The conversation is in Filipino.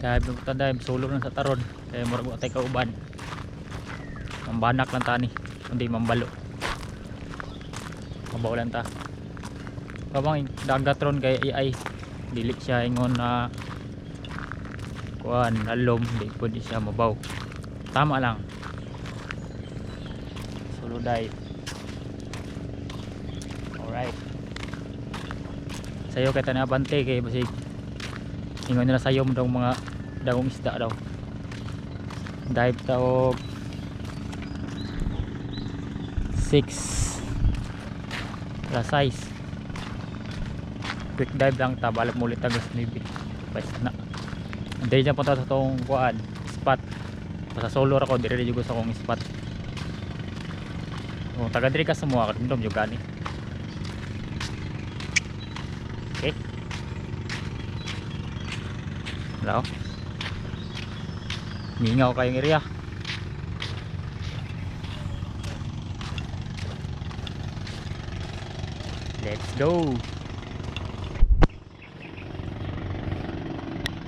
Dive ng dive sulod na sa taron kaya murag wa tay kauban. Mambanak lang tani kundi mambalo. Mabaw lang ta. Kabang dagat ron kay AI dili siya ingon na kuan alom di pud siya mabaw. Tama lang. Solo dive. Alright. Sayo kay tani abante kay basig ingon nila sayo mo daw mga dagong isda daw. Dive ta og 6 la size. Quick dive lang ta balak mulit tagas nibi. Bas na. Dili na punta sa tong kuan spot. Basta solo ra ko diri jud sa akong spot. Oh, taga diri ka semua kadum jud gani. Okay. Hello. Mingaw kayong area. Let's go.